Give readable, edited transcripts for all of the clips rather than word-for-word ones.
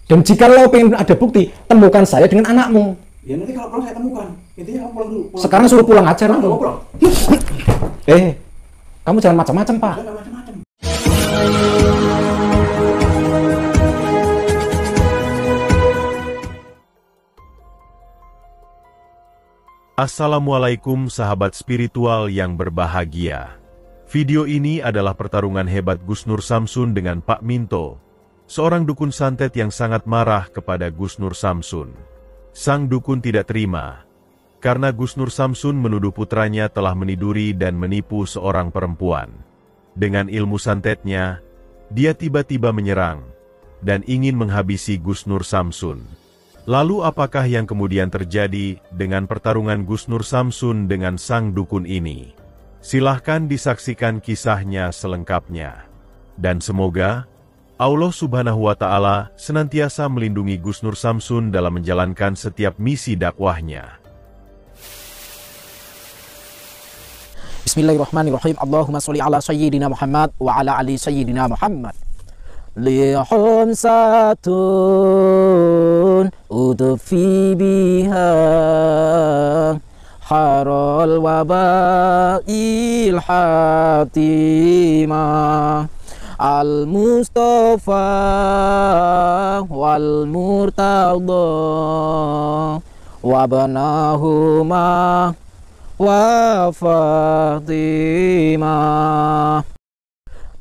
Dan jika lo pengen ada bukti, temukan saya dengan anakmu. Ya nanti kalau pulang saya temukan. Intinya kamu pulang dulu. Pulang. Sekarang suruh pulang aja Pulang. lo. Pulang. Kamu jangan macam-macam, Pak. Jangan macam-macam. Assalamualaikum sahabat spiritual yang berbahagia. Video ini adalah pertarungan hebat Gus Nur Samsun dengan Pak Minto, seorang dukun santet yang sangat marah kepada Gus Nur Samsun. Sang dukun tidak terima, karena Gus Nur Samsun menuduh putranya telah meniduri dan menipu seorang perempuan. Dengan ilmu santetnya, dia tiba-tiba menyerang, dan ingin menghabisi Gus Nur Samsun. Lalu apakah yang kemudian terjadi dengan pertarungan Gus Nur Samsun dengan sang dukun ini? Silahkan disaksikan kisahnya selengkapnya. Dan semoga Allah Subhanahu wa Ta'ala senantiasa melindungi Gus Nur Samsun dalam menjalankan setiap misi dakwahnya. Bismillahirrahmanirrahim. Allahumma sholli ala sayyidina Muhammad wa ala ali sayyidina Muhammad. Lihum satun udfi biha harol wabail hatimah al-Mustafa wal murtada wabnahuma wa Fatimah.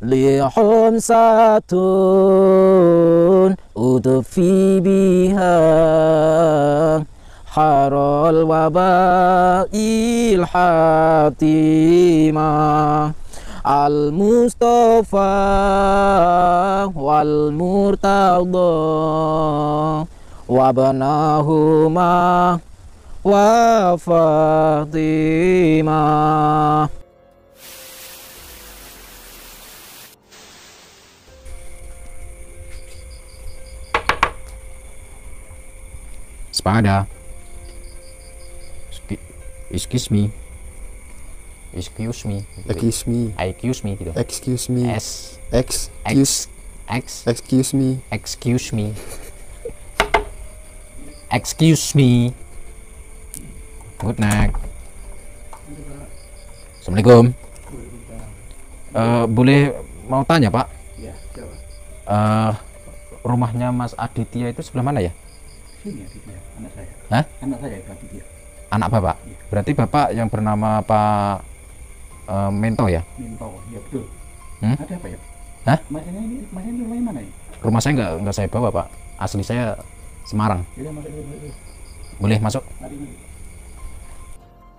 Lihum satun udfi biha harol wabail hatimah al-Mustafa wal murtada wabnahuma wa Fatimah. Sepada. Excuse me. Excuse me. Excuse me. Excuse me gitu. Excuse me. S. Excuse me. Excuse me. Excuse me. Good night. Assalamualaikum. Boleh mau tanya, Pak? Ya, coba. Rumahnya Mas Aditya itu sebelah mana ya? Sini Aditya, anak saya. Hah? Anak saya Aditya. Anak Bapak? Ya. Berarti Bapak yang bernama Pak Minto ya? Minto, ya betul. Ada apa ya? Hah? Mas ini rumahnya mana ya? Rumah saya nggak saya bawa, Pak. Asli saya Semarang. Ya, masuk. Boleh masuk? Mari.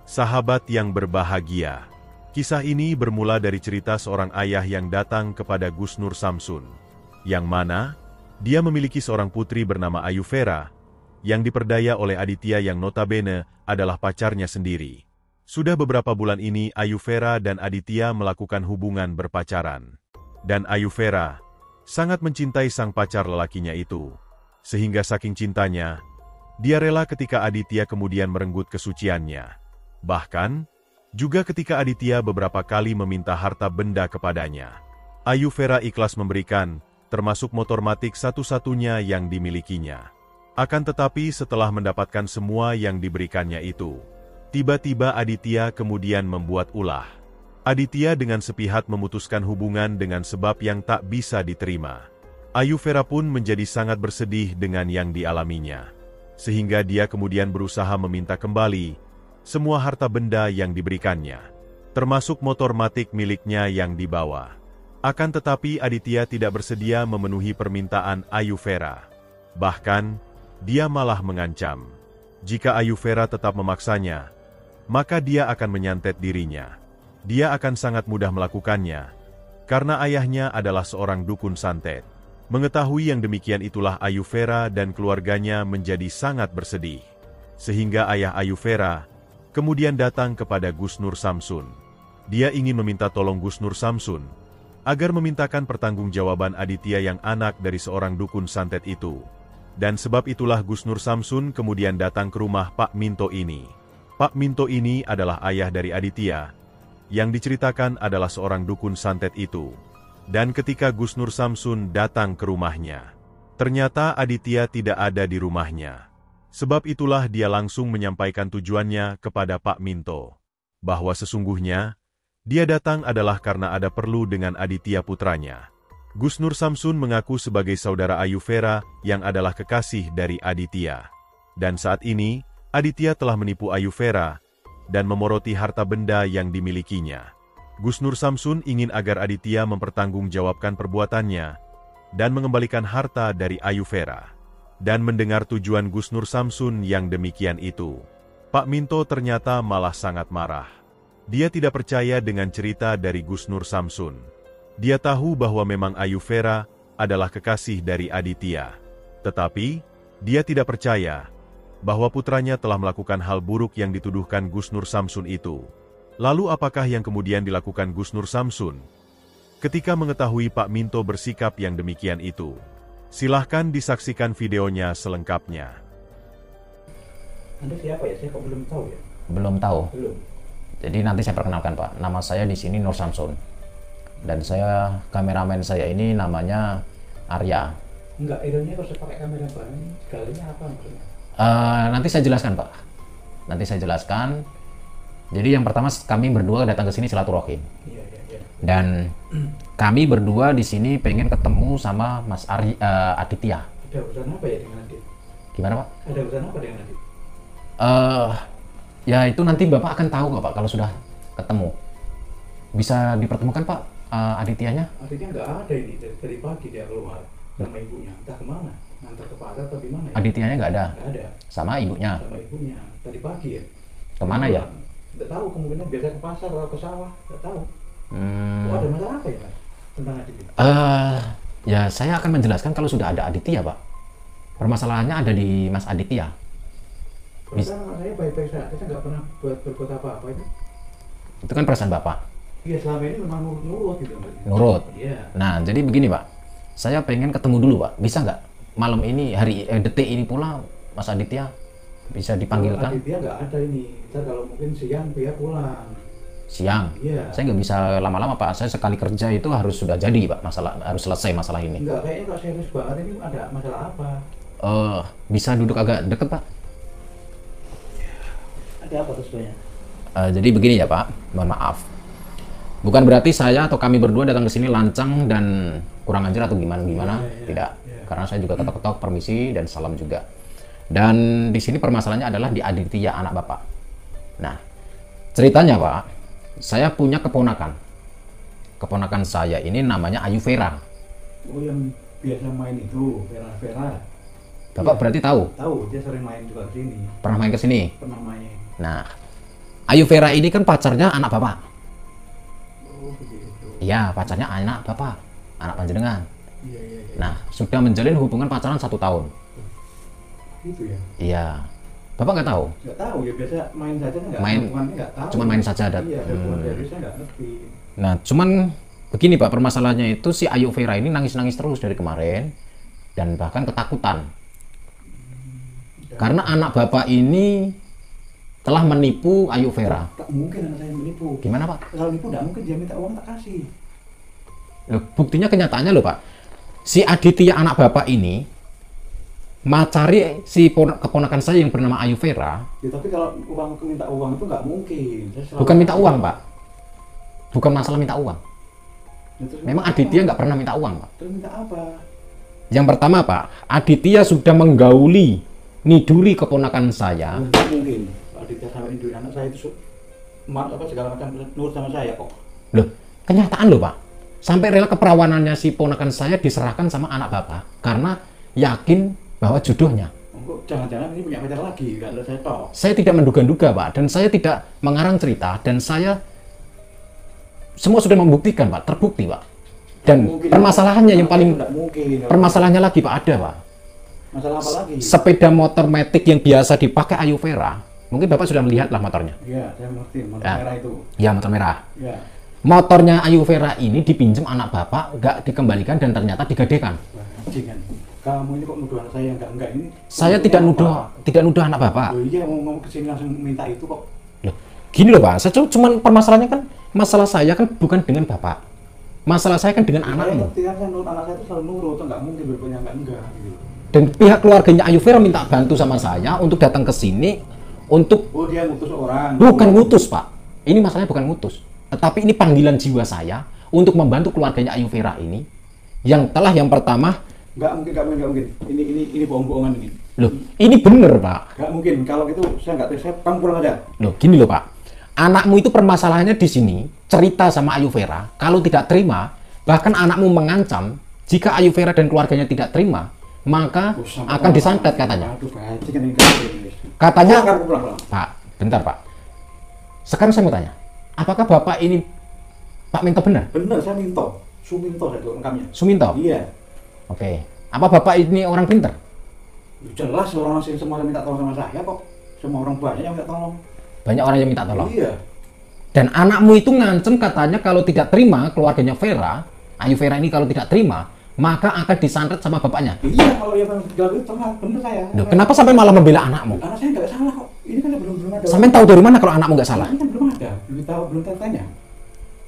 Sahabat yang berbahagia, kisah ini bermula dari cerita seorang ayah yang datang kepada Gus Nur Samsun, yang mana dia memiliki seorang putri bernama Ayu Vera, yang diperdaya oleh Aditya yang notabene adalah pacarnya sendiri. Sudah beberapa bulan ini Ayu Vera dan Aditya melakukan hubungan berpacaran. Dan Ayu Vera sangat mencintai sang pacar lelakinya itu. Sehingga saking cintanya, dia rela ketika Aditya kemudian merenggut kesuciannya. Bahkan, juga ketika Aditya beberapa kali meminta harta benda kepadanya. Ayu Vera ikhlas memberikan, termasuk motor matic satu-satunya yang dimilikinya. Akan tetapi setelah mendapatkan semua yang diberikannya itu, tiba-tiba Aditya kemudian membuat ulah. Aditya dengan sepihak memutuskan hubungan dengan sebab yang tak bisa diterima. Ayu Vera pun menjadi sangat bersedih dengan yang dialaminya. Sehingga dia kemudian berusaha meminta kembali semua harta benda yang diberikannya, termasuk motor matic miliknya yang dibawa. Akan tetapi Aditya tidak bersedia memenuhi permintaan Ayu Vera. Bahkan, dia malah mengancam, jika Ayu Vera tetap memaksanya, maka dia akan menyantet dirinya. Dia akan sangat mudah melakukannya, karena ayahnya adalah seorang dukun santet. Mengetahui yang demikian itulah Ayu Vera dan keluarganya menjadi sangat bersedih. Sehingga ayah Ayu Vera kemudian datang kepada Gus Nur Samsun. Dia ingin meminta tolong Gus Nur Samsun, agar memintakan pertanggungjawaban Aditya yang anak dari seorang dukun santet itu. Dan sebab itulah Gus Nur Samsun kemudian datang ke rumah Pak Minto ini. Pak Minto ini adalah ayah dari Aditya, yang diceritakan adalah seorang dukun santet itu. Dan ketika Gus Nur Samsun datang ke rumahnya, Ternyata Aditya tidak ada di rumahnya. Sebab itulah dia langsung menyampaikan tujuannya kepada Pak Minto, bahwa sesungguhnya dia datang adalah karena ada perlu dengan Aditya putranya. Gus Nur Samsun mengaku sebagai saudara Ayu Vera yang adalah kekasih dari Aditya. Dan saat ini, Aditya telah menipu Ayu Vera dan memoroti harta benda yang dimilikinya. Gus Nur Samsun ingin agar Aditya mempertanggungjawabkan perbuatannya dan mengembalikan harta dari Ayu Vera. Dan mendengar tujuan Gus Nur Samsun yang demikian itu, Pak Minto ternyata malah sangat marah. Dia tidak percaya dengan cerita dari Gus Nur Samsun. Dia tahu bahwa memang Ayu Vera adalah kekasih dari Aditya. Tetapi, dia tidak percaya bahwa putranya telah melakukan hal buruk yang dituduhkan Gus Nur Samsun itu. Lalu apakah yang kemudian dilakukan Gus Nur Samsun ketika mengetahui Pak Minto bersikap yang demikian itu? Silahkan disaksikan videonya selengkapnya. Anda siapa ya? Saya kok belum tahu ya? Belum tahu. Belum. Jadi nanti saya perkenalkan Pak. Nama saya di sini Nur Samsun. Dan saya, kameramen saya ini namanya Arya. Enggak, idealnya kalau saya pakai kamera Pak, ini segalanya apa maksudnya? Nanti saya jelaskan Pak. Nanti saya jelaskan. Jadi yang pertama kami berdua datang ke sini silaturahim. Iya. Dan kami berdua di sini pengen ketemu sama Mas Aditya. Ada urusan apa ya dengan Adit? Gimana Pak? Ada urusan apa dengan Adit? Ya itu nanti Bapak akan tahu kok Pak kalau sudah ketemu. Bisa dipertemukan Pak Adityanya? Aditnya nggak ada ini, dari pagi dia keluar sama ibunya. Entah kemana, ngantar ke pasar atau gimana ya? Adityanya nggak ada? Nggak ada. Sama ibunya? Sama ibunya, tadi pagi ya. Kemana ya? Nggak tahu, kemungkinan biasa ke pasar atau ke sawah, nggak tahu. Oh, ada masalah apa ya Pak tentang Adit? Ya saya akan menjelaskan kalau sudah ada Aditya Pak. Permasalahannya ada di Mas Aditya. Perasaan saya baik-baik saja, saya nggak pernah berbuat apa-apa itu. Itu kan perasaan Bapak. Iya, selama ini memang nurut gitu. Nurut. Iya. Nah jadi begini Pak, saya pengen ketemu dulu Pak. Bisa nggak malam ini, detik ini pula Mas Aditya bisa dipanggilkan? Aditya nggak ada ini. Ntar kalau mungkin siang dia pulang. Siang? Iya. Saya nggak bisa lama-lama Pak. Saya sekali kerja itu harus sudah jadi Pak. Harus selesai masalah ini. Enggak, kayaknya kalau serius banget ini ada masalah apa? Bisa duduk agak deket Pak? Ada apa tuh sebenarnya? Jadi begini ya Pak, mohon maaf. Bukan berarti saya atau kami berdua datang ke sini lancang dan kurang ajar atau gimana-gimana. Tidak. Karena saya juga ketok-ketok permisi dan salam juga. Dan di sini permasalahannya adalah di Aditya anak Bapak. Nah, ceritanya Pak, saya punya keponakan. Keponakan saya ini namanya Ayu Vera. Oh, yang biasa main itu, Vera. Bapak berarti tahu? Tahu, dia sering main juga ke sini. Pernah main ke sini? Pernah main. Nah, Ayu Vera ini kan pacarnya anak Bapak. Oh, begitu. Iya, pacarnya anak Bapak, anak panjenengan. Iya. Nah, sudah menjalin hubungan pacaran 1 tahun. Gitu ya? Iya. Bapak nggak tahu? Nggak tahu ya, biasa main saja nggak. Nggak tahu. Cuma main saja ada. Iya, dari saya nggak ngerti. Nah, cuman begini Pak, permasalahannya itu si Ayu Vera ini nangis-nangis terus dari kemarin dan bahkan ketakutan. Karena anak Bapak ini telah menipu Ayu Vera. Tak mungkin anak saya menipu. Gimana Pak? Kalau nipu nggak mungkin, dia minta uang tak kasih. Loh, buktinya kenyataannya loh Pak. Si Aditya anak Bapak ini macari si keponakan saya yang bernama Ayu Vera. Ya, tapi kalau minta uang itu nggak mungkin. Bukan minta uang Pak. Bukan masalah minta uang. Ya, Memang Aditya nggak pernah minta uang Pak. Terus minta apa? Yang pertama Pak, Aditya sudah menggauli, niduri keponakan saya. Nggak mungkin. Aditya sama induk anak saya itu segala macam nurut sama saya kok. Loh, kenyataan loh Pak. Sampai rela keperawanannya si ponakan saya diserahkan sama anak Bapak karena yakin bahwa jodohnya. Jangan-jangan ini punya pacar lagi, nggak ada saya tahu. Saya tidak menduga-duga Pak, dan saya tidak mengarang cerita, dan saya semua sudah membuktikan Pak, terbukti Pak. Dan mungkin, permasalahannya yang paling mungkin, permasalahannya lagi Pak, ada Pak. Masalah apa lagi? Sepeda motor matic yang biasa dipakai Ayu Vera, mungkin Bapak sudah melihat lah motornya. Iya, saya ngerti, motor Ya. merah itu. Ya, motor merah. Ya. Motornya Ayu Vera ini dipinjam anak Bapak, nggak dikembalikan dan ternyata digadekan. Jangan. Kamu ini kok nuduh anak saya enggak ini? Saya tidak nuduh anak Bapak. Oh iya, mau kesini langsung minta itu kok. Loh, gini loh Pak, saya cuman permasalahannya kan masalah saya kan bukan dengan Bapak. Masalah saya kan dengan Saya anakmu. ngerti kan, anak saya itu selalu nurut, nggak mungkin berbuatnya enggak gitu. Dan pihak keluarganya Ayu Vera minta bantu sama saya untuk datang ke sini untuk Oh dia ngutus orang. bukan ngutus, Pak. Ini masalahnya bukan ngutus, tetapi ini panggilan jiwa saya untuk membantu keluarganya Ayu Vera ini yang telah yang pertama. Nggak mungkin. Ini bohong-bohongan ini. Loh, ini bener, Pak. Nggak mungkin. Kalau gitu saya nggak terima. Kamu pulang aja. Loh, gini loh, Pak. Anakmu itu permasalahannya di sini, cerita sama Ayu Vera, kalau tidak terima, bahkan anakmu mengancam, jika Ayu Vera dan keluarganya tidak terima, maka akan disantet katanya. Aduh, bajingan ini. Katanya, Pulang. Pak, bentar, Pak. Sekarang saya mau tanya, apakah Bapak ini Pak Minto benar? Bener, saya Minto. Suminto saya tuh lengkapnya. Suminto? Iya. Oke. Apa Bapak ini orang pinter? Jelas orang asing semua minta tolong sama saya kok. Semua orang banyak yang minta tolong. Banyak orang yang minta tolong. Iya. Dan anakmu itu ngancem katanya kalau tidak terima keluarganya Vera, Ayu Vera ini kalau tidak terima, maka akan disantet sama bapaknya. Iya, kalau dia bilang itu bener saya. Loh, kenapa sampai malah membela anakmu? Anak saya nggak salah kok. Ini kan belum ada. Sampai tahu dari mana kalau anakmu nggak salah? Ini kan belum ada. Belum tanya.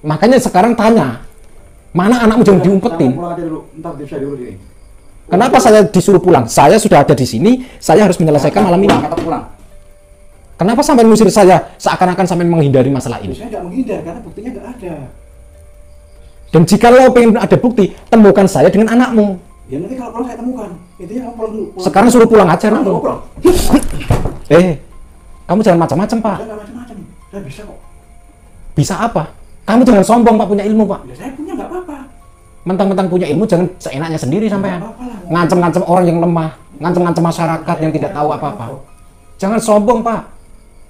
Makanya sekarang tanya, mana anakmu jangan diumpetin. Pulang aja dulu. Ntar bisa dulu sini. Kenapa saya disuruh pulang? Saya sudah ada di sini, saya harus menyelesaikan malam ini. Kata pulang. Kenapa sampai mengusir saya seakan-akan sampai menghindari masalah ini? Saya nggak menghindar karena buktinya nggak ada. Dan jika lo pengen ada bukti, temukan saya dengan anakmu. Ya nanti kalau pulang saya temukan. Intinya kamu pulang dulu. Sekarang suruh pulang aja Pulang, dulu. pulang. Kamu jangan macam-macam, Pak. Saya nggak macam-macam. Saya bisa kok. Bisa apa? Kamu jangan sombong, Pak, punya ilmu, Pak. Ya saya punya nggak apa-apa. Mentang-mentang punya ilmu, jangan seenaknya sendiri sampean. Nggak apa-apa lah. Ngancam-ngancam orang yang lemah, ngancam-ngancam masyarakat yang tidak tahu apa-apa. Jangan sombong, Pak.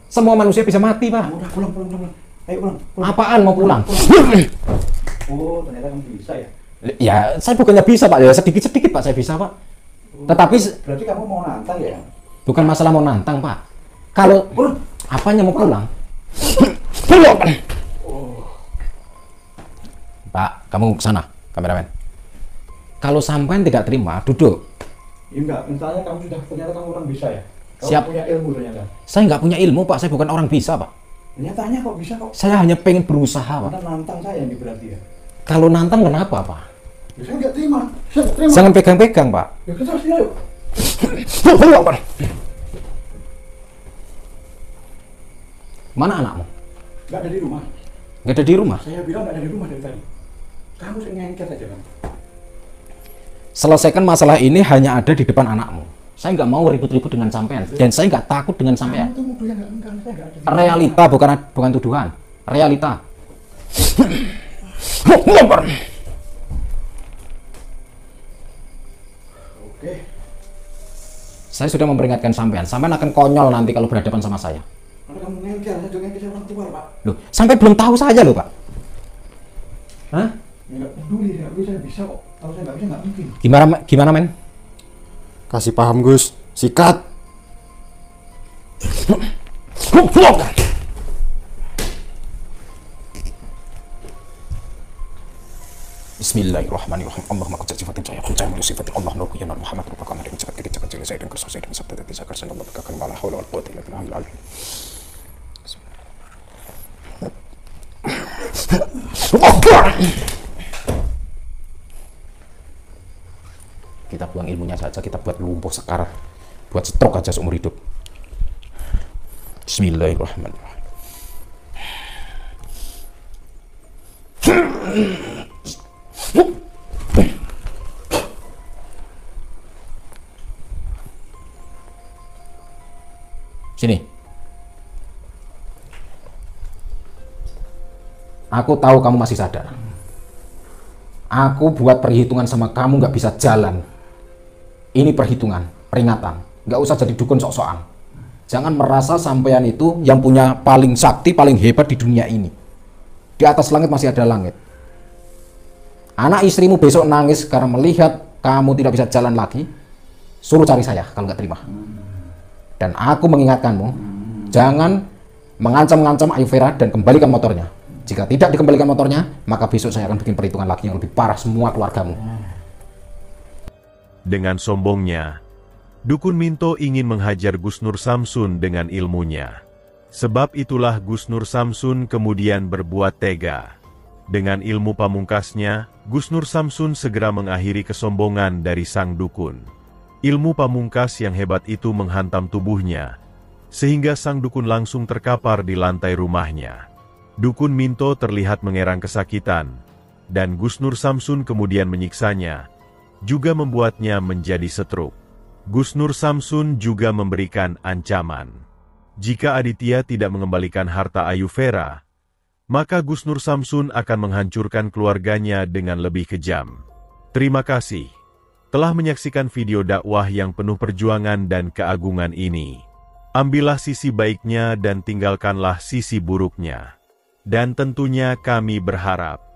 Semua manusia bisa mati, Pak. Udah pulang. Ayo pulang. Apaan mau pulang? Oh, ternyata kamu bisa ya. Ya, saya bukannya bisa, Pak. Ya sedikit-sedikit, Pak, saya bisa, Pak. Tetapi Berarti kamu mau nantang ya? bukan masalah mau nantang, Pak. Kalau Pulang. apanya mau pulang? Pulang. Pak, kamu ke sana, kameramen. Kalau sampean tidak terima, duduk. Ya enggak, misalnya kamu sudah ternyata kamu orang bisa ya. Kamu Siap. punya ilmu ternyata. Saya nggak punya ilmu, Pak. Saya bukan orang bisa, Pak. Nyatanya kok bisa kok. Saya hanya pengen berusaha, Pak. Karena nantang saya ini berarti ya. Kalau nantang kenapa, Pak? Ya, saya nggak terima. Saya nggak terima. Jangan pegang-pegang, Pak. Ya kita harus ayo. Mana anakmu? Nggak ada di rumah. Nggak ada di rumah. Saya bilang nggak ada di rumah dari tadi. Kamu ngengkel saja kan. Selesaikan masalah ini hanya ada di depan anakmu. Saya nggak mau ribut-ribut dengan sampean. Dan saya nggak takut dengan sampean. Kamu tuh nuduh yang enggak, saya nggak ada. Realita bukan tuduhan. Realita. Oke. Saya sudah memperingatkan sampean. Sampean akan konyol nanti kalau berhadapan sama saya. Kalau kamu ngengkel, saya juga ngengkel orang tua Pak. Loh, sampai belum tahu saja loh, Pak. Hah? Ya nggak peduli, nggak bisa kok. Kalau saya nggak bisa nggak mungkin. Gimana, men? Kasih paham Gus, sikat. Bismillahirrahmanirrahim. Allahumma qad sifatin saya qul ta'ala sifatin Allah nur ya Muhammad rupakan dari sifat kita cakap saya dan kersa saya dan sabda dari zakar saya Allah bakakan wala haula wala quwwata illa billah. Kita buang ilmunya saja, kita buat lumpuh sekarat, buat stroke aja seumur hidup. Bismillahirrahmanirrahim. Sini. Aku tahu kamu masih sadar. Aku buat perhitungan sama kamu nggak bisa jalan. Ini perhitungan, peringatan. Nggak usah jadi dukun sok-sokan. Jangan merasa sampean itu yang punya paling sakti, paling hebat di dunia ini. Di atas langit masih ada langit. Anak istrimu besok nangis karena melihat kamu tidak bisa jalan lagi. Suruh cari saya kalau nggak terima. Dan aku mengingatkanmu, jangan mengancam-ngancam Ayu Vera dan kembalikan motornya. Jika tidak dikembalikan motornya, maka besok saya akan bikin perhitungan lagi yang lebih parah semua keluargamu. Dengan sombongnya, Dukun Minto ingin menghajar Gus Nur Samsun dengan ilmunya. Sebab itulah Gus Nur Samsun kemudian berbuat tega. Dengan ilmu pamungkasnya, Gus Nur Samsun segera mengakhiri kesombongan dari sang dukun. Ilmu pamungkas yang hebat itu menghantam tubuhnya, sehingga sang dukun langsung terkapar di lantai rumahnya. Dukun Minto terlihat mengerang kesakitan, dan Gus Nur Samsun kemudian menyiksanya, juga membuatnya menjadi stroke. Gus Nur Samsun juga memberikan ancaman. Jika Aditya tidak mengembalikan harta Ayu Vera, maka Gus Nur Samsun akan menghancurkan keluarganya dengan lebih kejam. Terima kasih telah menyaksikan video dakwah yang penuh perjuangan dan keagungan ini. Ambillah sisi baiknya dan tinggalkanlah sisi buruknya. Dan tentunya kami berharap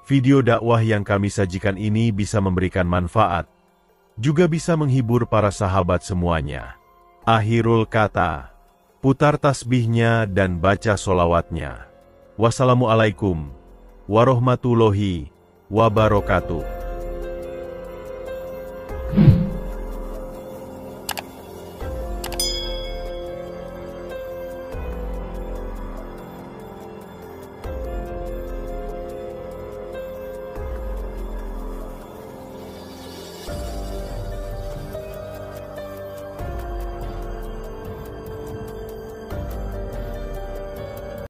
video dakwah yang kami sajikan ini bisa memberikan manfaat, juga bisa menghibur para sahabat semuanya. Akhirul kata, putar tasbihnya dan baca solawatnya. Wassalamualaikum warahmatullahi wabarakatuh.